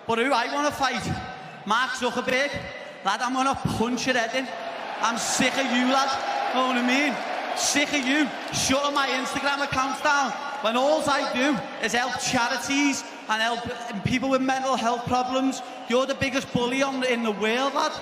But who I want to fight? Mark Zuckerberg. Lad, I'm going to punch your head in. I'm sick of you, lad. Know what I mean? Sick of you shutting my Instagram accounts down when all I do is help charities and help people with mental health problems. You're the biggest bully in the world, lad.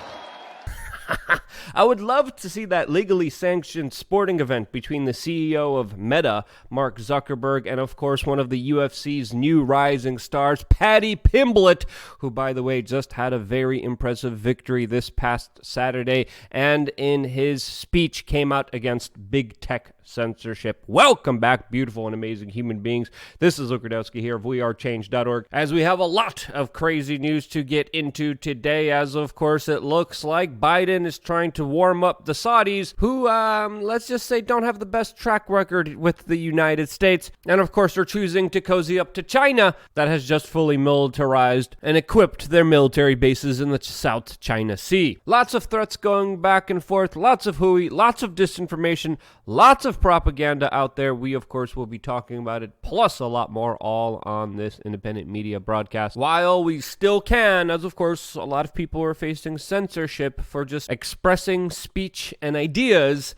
I would love to see that legally sanctioned sporting event between the CEO of Meta, Mark Zuckerberg, and of course one of the UFC's new rising stars, Paddy Pimblett, who, by the way, just had a very impressive victory this past Saturday, and in his speech came out against big tech censorship. Welcome back, beautiful and amazing human beings. This is Luke Rudowski here of WeAreChange.org, as we have a lot of crazy news to get into today, as of course it looks like Biden is trying to warm up the Saudis, who, let's just say, don't have the best track record with the United States, and of course are choosing to cozy up to China, that has just fully militarized and equipped their military bases in the South China Sea. Lots of threats going back and forth, lots of hooey, lots of disinformation, lots of propaganda out there. We, of course, will be talking about it, plus a lot more, all on this independent media broadcast. While we still can, as of course, a lot of people are facing censorship for just expressing speech and ideas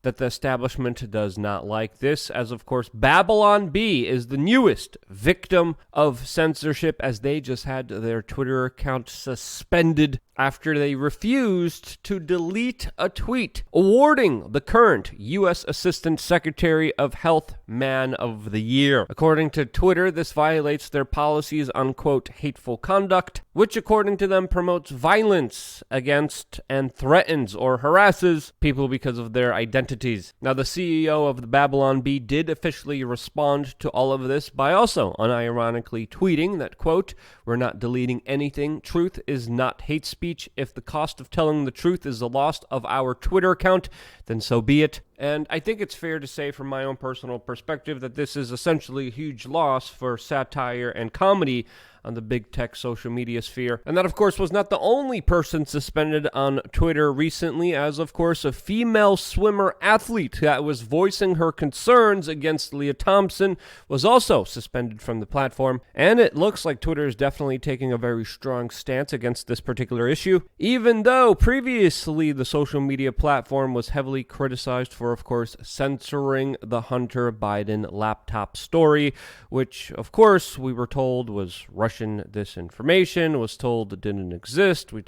that the establishment does not like. This, as of course, Babylon Bee is the newest victim of censorship, as they just had their Twitter account suspended after they refused to delete a tweet awarding the current U.S. Assistant Secretary of Health Man of the Year. According to Twitter, this violates their policies on, quote, hateful conduct, which according to them promotes violence against and threatens or harasses people because of their identities. Now, the CEO of the Babylon Bee did officially respond to all of this by also unironically tweeting that, quote, we're not deleting anything. Truth is not hate speech. If the cost of telling the truth is the loss of our Twitter account, then so be it. And I think it's fair to say from my own personal perspective that this is essentially a huge loss for satire and comedy on the big tech social media sphere. And that, of course, was not the only person suspended on Twitter recently, as, of course, a female swimmer athlete that was voicing her concerns against Leah Thompson was also suspended from the platform. And it looks like Twitter is definitely taking a very strong stance against this particular issue, even though previously the social media platform was heavily criticized for, of course, censoring the Hunter Biden laptop story, which, of course, we were told was Russian disinformation, was told it didn't exist, we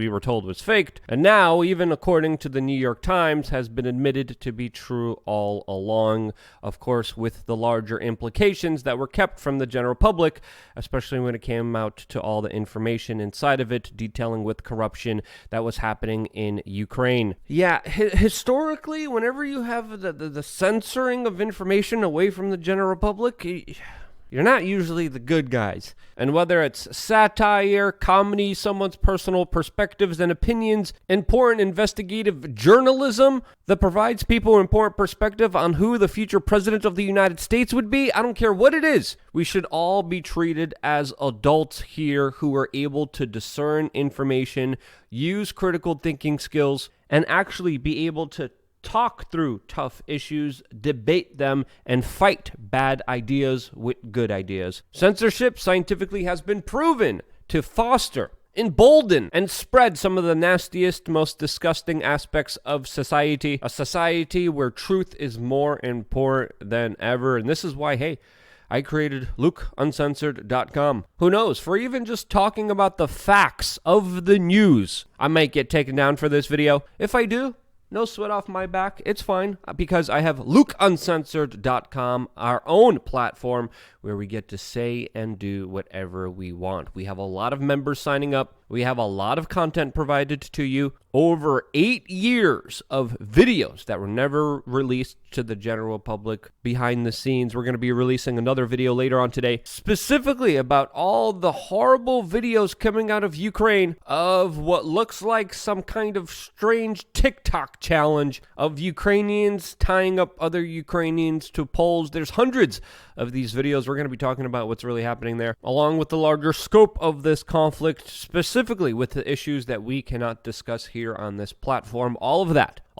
were told was faked, and now, even according to the New York Times, has been admitted to be true all along, of course, with the larger implications that were kept from the general public, especially when it came out to all the information inside of it detailing with corruption that was happening in Ukraine. Yeah, historically, whenever you have the censoring of information away from the general public, you're not usually the good guys. And whether it's satire, comedy, someone's personal perspectives and opinions, important investigative journalism that provides people important perspective on who the future president of the United States would be, I don't care what it is. We should all be treated as adults here who are able to discern information, use critical thinking skills, and actually be able to talk through tough issues, debate them, and fight bad ideas with good ideas. Censorship scientifically has been proven to foster, embolden, and spread some of the nastiest, most disgusting aspects of society. A society where truth is more important than ever. And this is why, hey, I created LukeUncensored.com. Who knows, for even just talking about the facts of the news, I might get taken down for this video. If I do, no sweat off my back. It's fine, because I have LukeUncensored.com, our own platform where we get to say and do whatever we want. We have a lot of members signing up. We have a lot of content provided to you. Over 8 years of videos that were never released to the general public behind the scenes. We're going to be releasing another video later on today, specifically about all the horrible videos coming out of Ukraine of what looks like some kind of strange TikTok challenge of Ukrainians tying up other Ukrainians to poles. There's hundreds of these videos. We're going to be talking about what's really happening there, along with the larger scope of this conflict, specifically with the issues that we cannot discuss here on this platform. All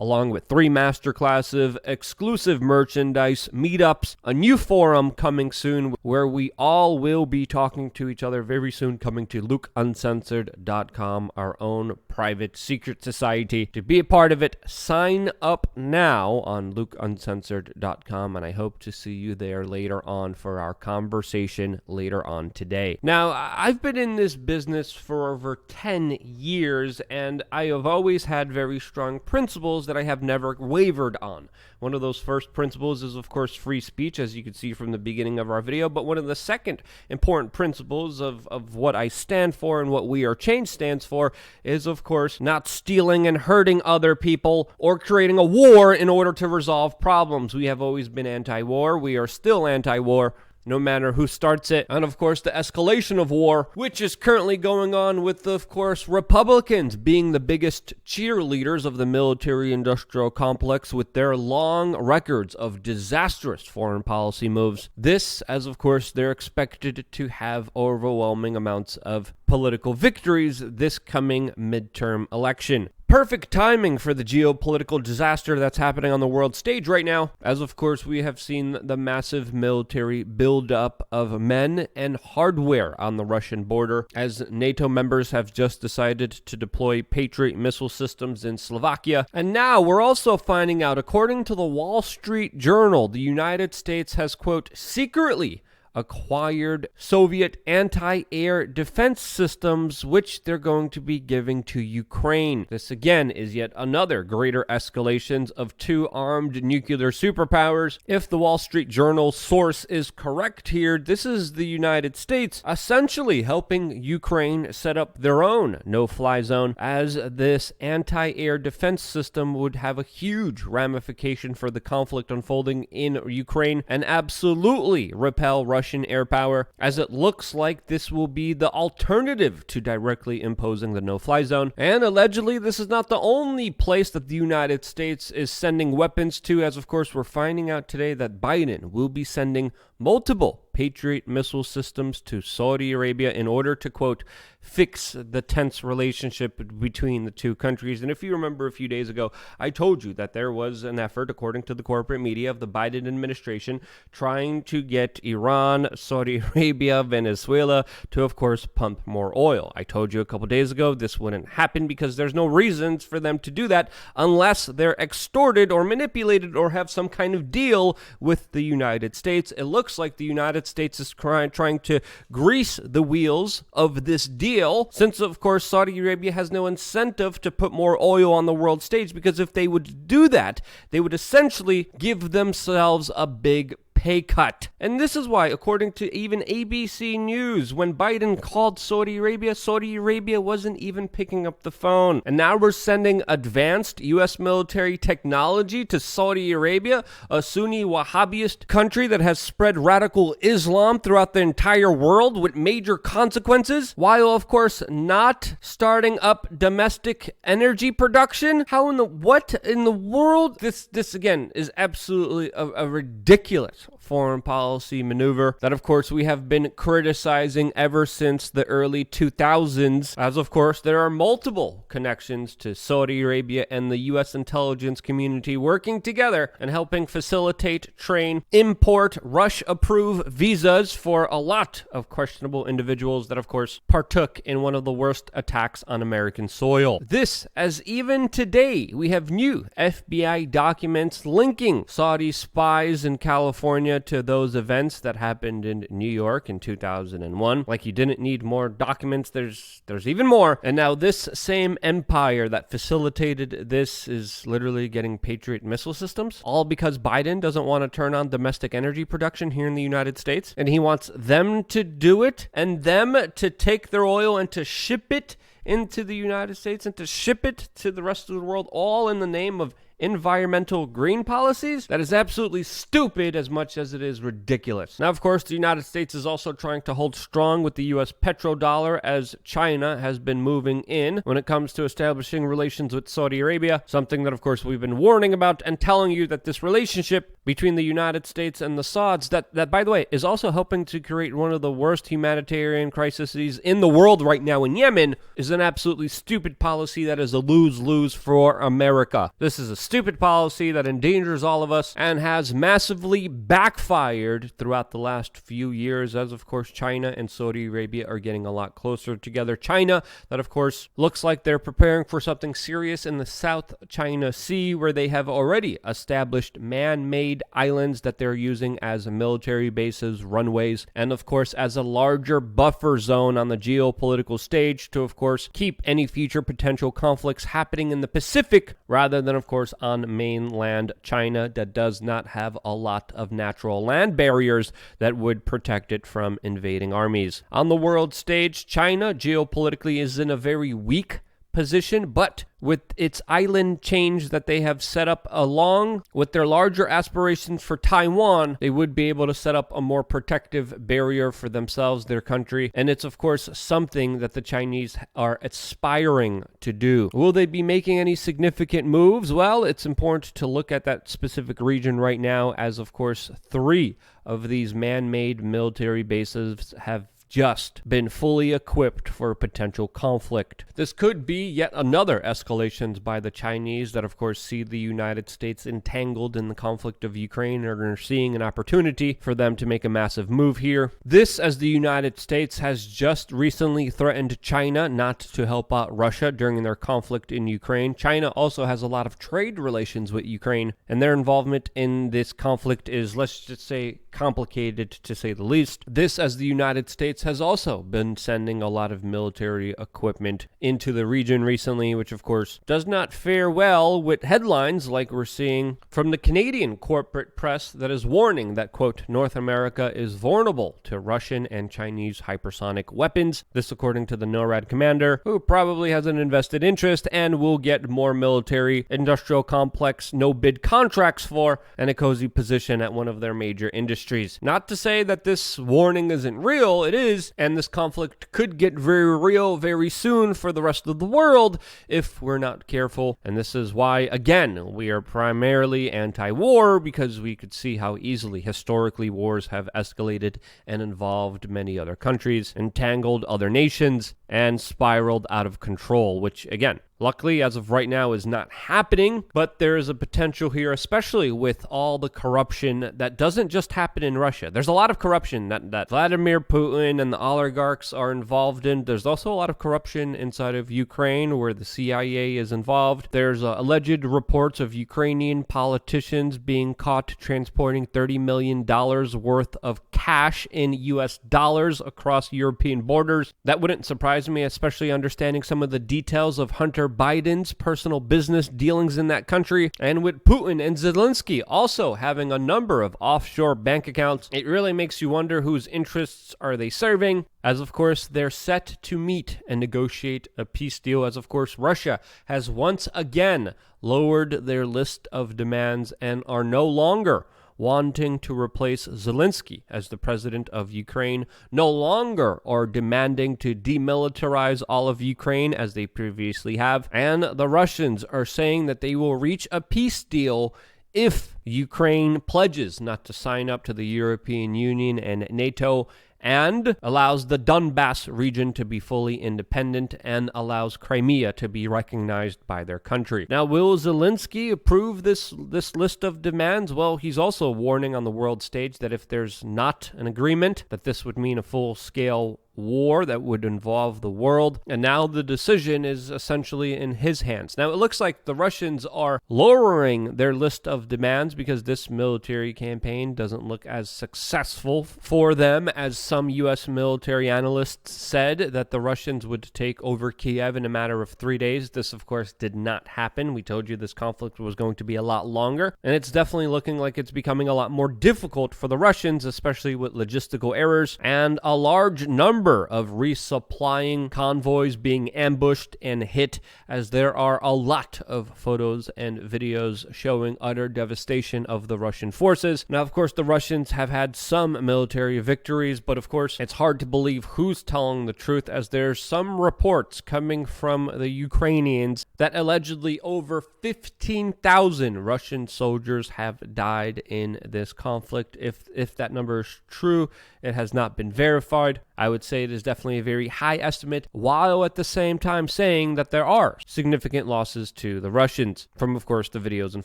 along with 3 masterclasses, exclusive merchandise, meetups, a new forum coming soon where we all will be talking to each other very soon, coming to LukeUncensored.com, our own private secret society. To be a part of it, sign up now on LukeUncensored.com, and I hope to see you there later on for our conversation later on today. Now, I've been in this business for over 10 years, and I have always had very strong principles that I have never wavered on. One of those first principles is, of course, free speech, as you can see from the beginning of our video, but one of the second important principles of what I stand for and what We Are Change stands for is, of course, not stealing and hurting other people or creating a war in order to resolve problems. We have always been anti-war. We are still anti-war, no matter who starts it. And of course, the escalation of war, which is currently going on with, of course, Republicans being the biggest cheerleaders of the military-industrial complex with their long records of disastrous foreign policy moves. This, as of course, they're expected to have overwhelming amounts of political victories this coming midterm election. Perfect timing for the geopolitical disaster that's happening on the world stage right now, as of course we have seen the massive military buildup of men and hardware on the Russian border, as NATO members have just decided to deploy Patriot missile systems in Slovakia. And now we're also finding out, according to the Wall Street Journal, the United States has, quote, secretly acquired Soviet anti-air defense systems, which they're going to be giving to Ukraine. This again is yet another greater escalations of 2 armed nuclear superpowers. If the Wall Street Journal source is correct here, this is the United States essentially helping Ukraine set up their own no-fly zone, as this anti-air defense system would have a huge ramification for the conflict unfolding in Ukraine and absolutely repel Russian air power, as it looks like this will be the alternative to directly imposing the no-fly zone. And allegedly, this is not the only place that the United States is sending weapons to, as of course we're finding out today that Biden will be sending multiple Patriot missile systems to Saudi Arabia in order to, quote, fix the tense relationship between the two countries. And if you remember a few days ago, I told you that there was an effort, according to the corporate media of the Biden administration, trying to get Iran, Saudi Arabia, Venezuela to, of course, pump more oil. I told you a couple days ago this wouldn't happen because there's no reasons for them to do that unless they're extorted or manipulated or have some kind of deal with the United States. It looks like the United States is trying to grease the wheels of this deal, since of course Saudi Arabia has no incentive to put more oil on the world stage, because if they would do that, they would essentially give themselves a big pay cut. And this is why, according to even ABC News, when Biden called Saudi Arabia wasn't even picking up the phone. And now we're sending advanced U.S. military technology to Saudi Arabia, a Sunni Wahhabist country that has spread radical Islam throughout the entire world with major consequences, while of course not starting up domestic energy production. What in the world? This again is absolutely a ridiculous foreign policy maneuver that, of course, we have been criticizing ever since the early 2000s, as, of course, there are multiple connections to Saudi Arabia and the U.S. intelligence community working together and helping facilitate, train, import, Rush-approved visas for a lot of questionable individuals that, of course, partook in one of the worst attacks on American soil. This, as even today, we have new FBI documents linking Saudi spies in California to those events that happened in New York in 2001. Like, you didn't need more documents, there's even more. And now this same empire that facilitated this is literally getting Patriot missile systems, all because Biden doesn't want to turn on domestic energy production here in the United States, and he wants them to do it and them to take their oil and to ship it into the United States and to ship it to the rest of the world, all in the name of environmental green policies. That is absolutely stupid as much as it is ridiculous. Now, of course, the United States is also trying to hold strong with the U.S. petrodollar, as China has been moving in when it comes to establishing relations with Saudi Arabia, something that, of course, we've been warning about and telling you that this relationship between the United States and the Sauds, that by the way, is also helping to create one of the worst humanitarian crises in the world right now in Yemen, is an absolutely stupid policy that is a lose-lose for America. This is a stupid policy that endangers all of us and has massively backfired throughout the last few years, as of course China and Saudi Arabia are getting a lot closer together. China, that of course looks like they're preparing for something serious in the South China Sea, where they have already established man-made islands that they're using as military bases, runways, and of course as a larger buffer zone on the geopolitical stage to of course keep any future potential conflicts happening in the Pacific rather than of course on mainland China that does not have a lot of natural land barriers that would protect it from invading armies. On the world stage, China geopolitically is in a very weak position, but with its island change that they have set up along with their larger aspirations for Taiwan, they would be able to set up a more protective barrier for themselves, their country, and it's of course something that the Chinese are aspiring to do. Will they be making any significant moves? Well, it's important to look at that specific region right now, as of course 3 of these man-made military bases have just been fully equipped for a potential conflict. This could be yet another escalations by the Chinese that of course see the United States entangled in the conflict of Ukraine and are seeing an opportunity for them to make a massive move here. This, as the United States has just recently threatened China not to help out Russia during their conflict in Ukraine. China also has a lot of trade relations with Ukraine, and their involvement in this conflict is, let's just say, complicated to say the least. This, as the United States has also been sending a lot of military equipment into the region recently, which of course does not fare well with headlines like we're seeing from the Canadian corporate press that is warning that, quote, North America is vulnerable to Russian and Chinese hypersonic weapons. This according to the NORAD commander, who probably has an invested interest and will get more military industrial complex no-bid contracts for and a cozy position at one of their major industries. Not to say that this warning isn't real, it is, and this conflict could get very real very soon for the rest of the world if we're not careful. And this is why, again, we are primarily anti-war, because we could see how easily historically wars have escalated and involved many other countries, entangled other nations, and spiraled out of control, which again, luckily, as of right now, is not happening, but there is a potential here, especially with all the corruption that doesn't just happen in Russia. There's a lot of corruption that Vladimir Putin and the oligarchs are involved in. There's also a lot of corruption inside of Ukraine, where the CIA is involved. There's alleged reports of Ukrainian politicians being caught transporting $30 million worth of cash in US dollars across European borders. That wouldn't surprise me, especially understanding some of the details of Hunter Biden's personal business dealings in that country, and with Putin and Zelensky also having a number of offshore bank accounts. It really makes you wonder whose interests are they serving, as of course they're set to meet and negotiate a peace deal, as of course Russia has once again lowered their list of demands and are no longer wanting to replace Zelensky as the president of Ukraine, no longer are demanding to demilitarize all of Ukraine as they previously have, and the Russians are saying that they will reach a peace deal if Ukraine pledges not to sign up to the European Union and NATO, and allows the Donbass region to be fully independent and allows Crimea to be recognized by their country. Now, will Zelensky approve this list of demands? Well, he's also warning on the world stage that if there's not an agreement, that this would mean a full-scale war that would involve the world, and now the decision is essentially in his hands. Now, it looks like the Russians are lowering their list of demands because this military campaign doesn't look as successful for them as some U.S. military analysts said that the Russians would take over Kiev in a matter of 3 days. This, of course, did not happen. We told you this conflict was going to be a lot longer, and it's definitely looking like it's becoming a lot more difficult for the Russians, especially with logistical errors and a large number of resupplying convoys being ambushed and hit, as there are a lot of photos and videos showing utter devastation of the Russian forces. Now, of course, the Russians have had some military victories, but of course, it's hard to believe who's telling the truth, as there's some reports coming from the Ukrainians that allegedly over 15,000 Russian soldiers have died in this conflict. If that number is true, it has not been verified. I would say it is definitely a very high estimate, while at the same time saying that there are significant losses to the Russians from, of course, the videos and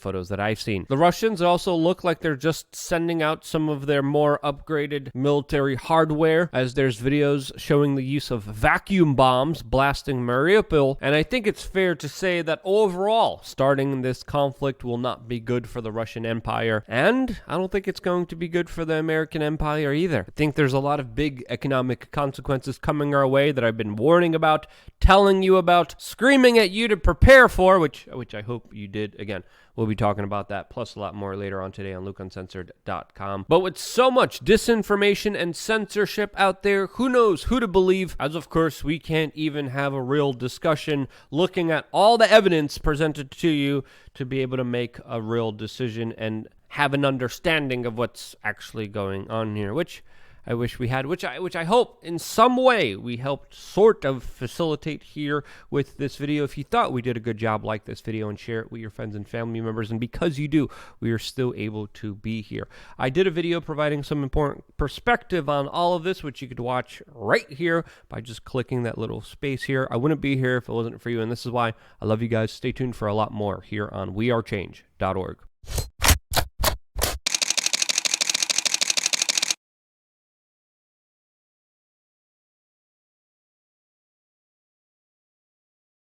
photos that I've seen. The Russians also look like they're just sending out some of their more upgraded military hardware, as there's videos showing the use of vacuum bombs blasting Mariupol, and I think it's fair to say that overall, starting this conflict will not be good for the Russian Empire, and I don't think it's going to be good for the American Empire either. I think there's a lot of big economic consequences coming our way that I've been warning about, telling you about, screaming at you to prepare for, which I hope you did. Again, we'll be talking about that, plus a lot more later on today on LukeUncensored.com. But with so much disinformation and censorship out there, who knows who to believe, as of course we can't even have a real discussion looking at all the evidence presented to you to be able to make a real decision and have an understanding of what's actually going on here, which I wish we had, which I hope in some way we helped sort of facilitate here with this video. If you thought we did a good job, like this video and share it with your friends and family members. And because you do, we are still able to be here. I did a video providing some important perspective on all of this, which you could watch right here by just clicking that little space here. I wouldn't be here if it wasn't for you. And this is why I love you guys. Stay tuned for a lot more here on wearechange.org.